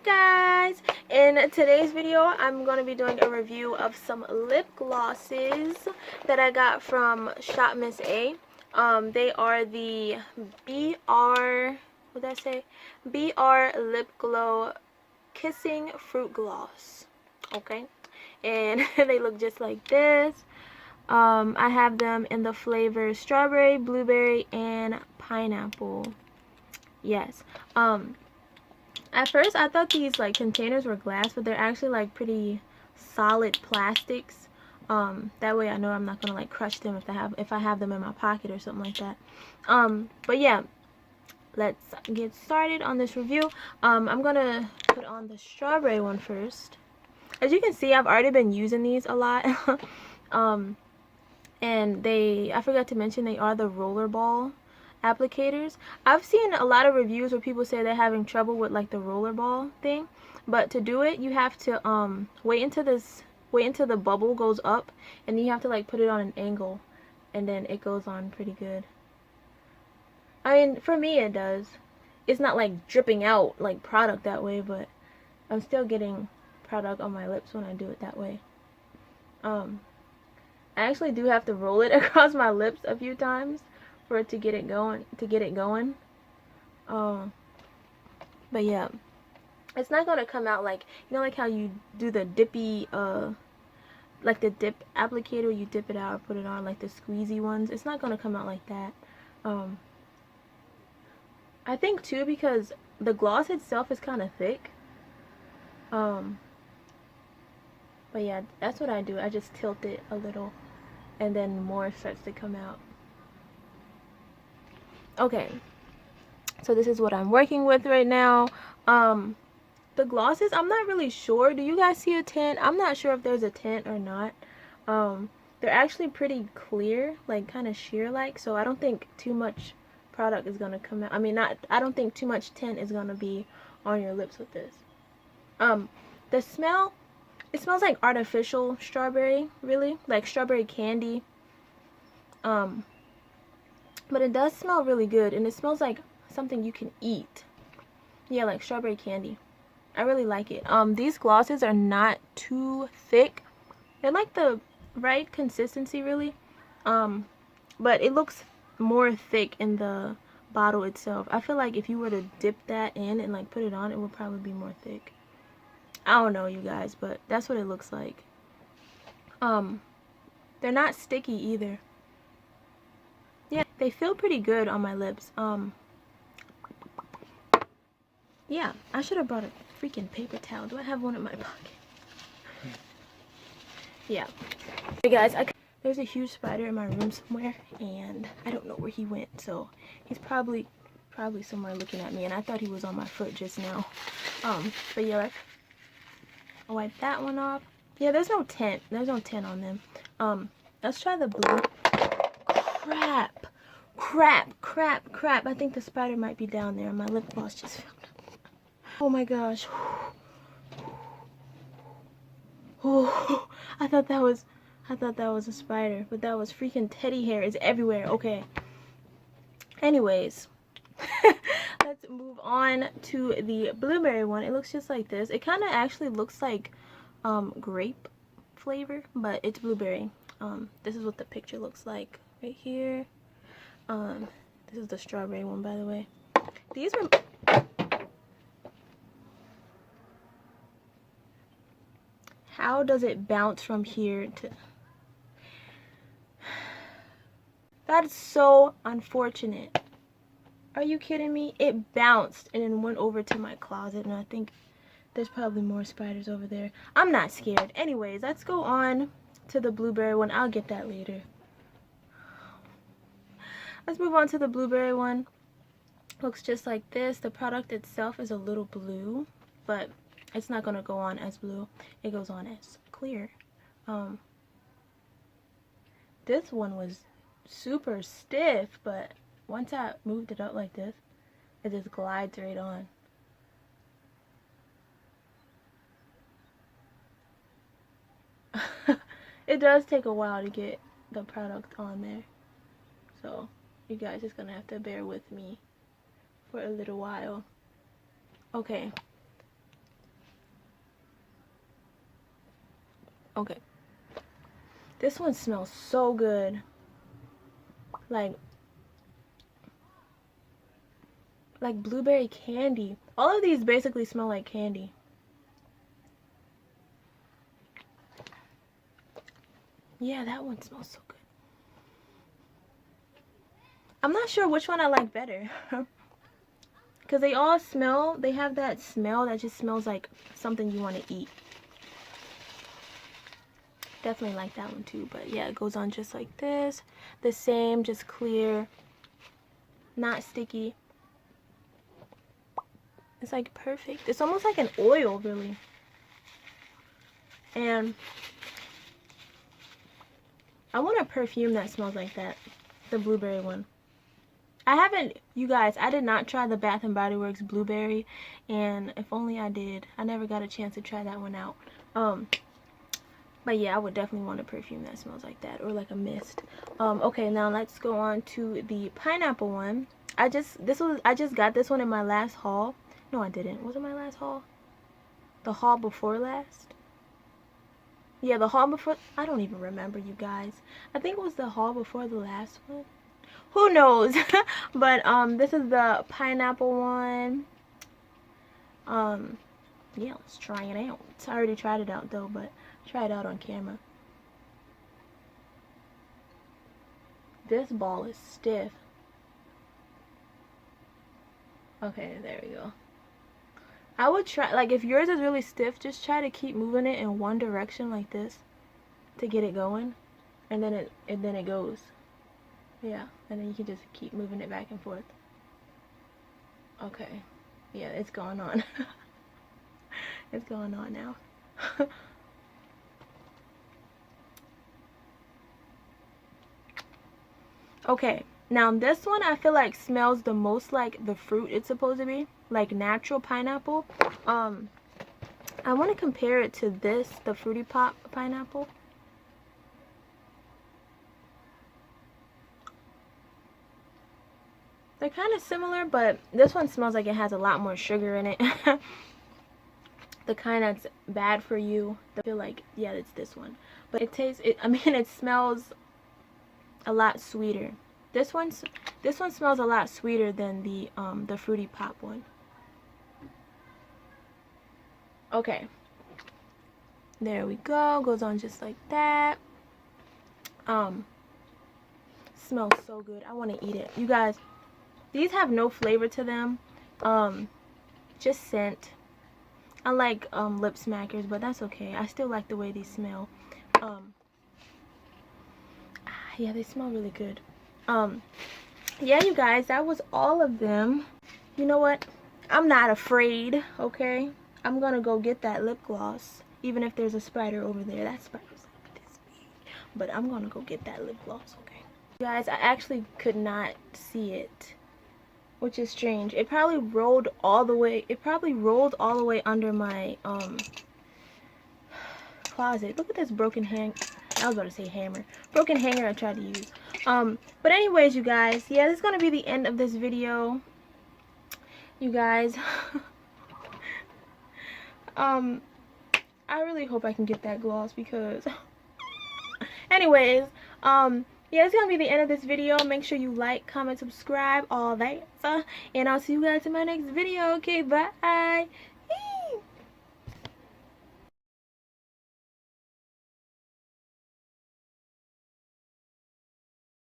Guys, in today's video I'm going to be doing a review of some lip glosses that I got from Shop Miss A. They are the BR Lip Glow Kissing Fruit Gloss. Okay, and they look just like this. I have them in the flavors strawberry, blueberry, and pineapple. Yes. At first I thought these like containers were glass, but they're actually like pretty solid plastics. That way I know I'm not gonna like crush them if I have them in my pocket or something like that. But yeah, let's get started on this review. I'm gonna put on the strawberry one first. As you can see, I've already been using these a lot. And I forgot to mention, they are the rollerball applicators. I've seen a lot of reviews where people say they're having trouble with like the rollerball thing, but to do it you have to wait until the bubble goes up, and you have to like put it on an angle, and then it goes on pretty good. I mean, for me it does. It's not like dripping out like product that way, but I'm still getting product on my lips when I do it that way. I actually do have to roll it across my lips a few times for it to get it going. But yeah, it's not gonna come out like, you know, like how you do the dippy like the dip applicator, you dip it out or put it on, like the squeezy ones. It's not gonna come out like that. I think too because the gloss itself is kind of thick. But yeah, that's what I do. I just tilt it a little, and then more starts to come out. Okay, so this is what I'm working with right now. The glosses, I'm not really sure. Do you guys see a tint? I'm not sure if there's a tint or not. They're actually pretty clear, like kind of sheer like, so I don't think too much product is gonna come out. I mean, I don't think too much tint is gonna be on your lips with this. The smell, it smells like artificial strawberry, really, like strawberry candy. But it does smell really good, and it smells like something you can eat. Yeah, like strawberry candy. I really like it. These glosses are not too thick. They're like the right consistency, really. But it looks more thick in the bottle itself. I feel like if you were to dip that in and like put it on, it would probably be more thick. I don't know, you guys, but that's what it looks like. They're not sticky either. Yeah, they feel pretty good on my lips. Yeah, I should have brought a freaking paper towel. Do I have one in my pocket? Yeah. Hey guys, there's a huge spider in my room somewhere, and I don't know where he went, so he's probably somewhere looking at me, and I thought he was on my foot just now. But yeah, I'll wipe that one off. Yeah, there's no tint. There's no tint on them. Let's try the blue. Crap. I think the spider might be down there. My lip gloss just fell. Oh my gosh. Oh, I thought that was a spider, but that was freaking teddy hair. It's everywhere. Okay. Anyways, let's move on to the blueberry one. It looks just like this. It kind of actually looks like grape flavor, but it's blueberry. This is what the picture looks like right here. This is the strawberry one, by the way. These were... How does it bounce from here to... That's so unfortunate. Are you kidding me? It bounced and then went over to my closet, and I think there's probably more spiders over there. I'm not scared. Anyways, let's go on to the blueberry one. I'll get that later. Let's move on to the blueberry one. Looks just like this. The product itself is a little blue, but it's not going to go on as blue. It goes on as clear. This one was super stiff, but once I moved it up like this, it just glides right on. It does take a while to get the product on there, so you guys just gonna have to bear with me for a little while. Okay, Okay. This one smells so good. Like blueberry candy. All of these basically smell like candy. Yeah, that one smells so good. I'm not sure which one I like better. Because they all smell, they have that smell that just smells like something you want to eat. Definitely like that one too. But yeah, it goes on just like this. The same, just clear. Not sticky. It's like perfect. It's almost like an oil, really. And I want a perfume that smells like that. The blueberry one. I haven't, you guys, I did not try the Bath & Body Works blueberry. And if only I did. I never got a chance to try that one out. But yeah, I would definitely want a perfume that smells like that. Or like a mist. Okay, now let's go on to the pineapple one. I just got this one in my last haul. No, I didn't. Was it my last haul? The haul before last? Yeah, the haul before. I don't even remember, you guys. I think it was the haul before the last one. Who knows? But this is the pineapple one. Yeah, let's try it out. I already tried it out though, but try it out on camera. This ball is stiff. Okay, there we go. I would try, like, if yours is really stiff, just try to keep moving it in one direction like this to get it going, and then it goes. Yeah, and then you can just keep moving it back and forth. Okay, yeah, it's going on. It's going on now. Okay, now this one I feel like smells the most like the fruit it's supposed to be, like natural pineapple. I want to compare it to this, the Fruity Pop pineapple. They're kind of similar, but this one smells like it has a lot more sugar in it. The kind that's bad for you. I feel like, yeah, it's this one. But it tastes, I mean, it smells a lot sweeter. This one smells a lot sweeter than the Fruity Pop one. Okay. There we go. Goes on just like that. Smells so good. I want to eat it. You guys, these have no flavor to them. Just scent. I like lip smackers, but that's okay. I still like the way these smell. Yeah, they smell really good. Yeah, you guys, that was all of them. You know what? I'm not afraid, okay? I'm gonna go get that lip gloss, even if there's a spider over there. That spider's like this big. But I'm gonna go get that lip gloss, okay? You guys, I actually could not see it, which is strange. It probably rolled all the way. It probably rolled all the way under my closet. Look at this broken hang. I was about to say hammer. Broken hanger I tried to use. But anyways, you guys, yeah, this is gonna be the end of this video. You guys, I really hope I can get that gloss because, anyways, yeah, it's gonna be the end of this video. Make sure you like, comment, subscribe, all that, and I'll see you guys in my next video. Okay, bye.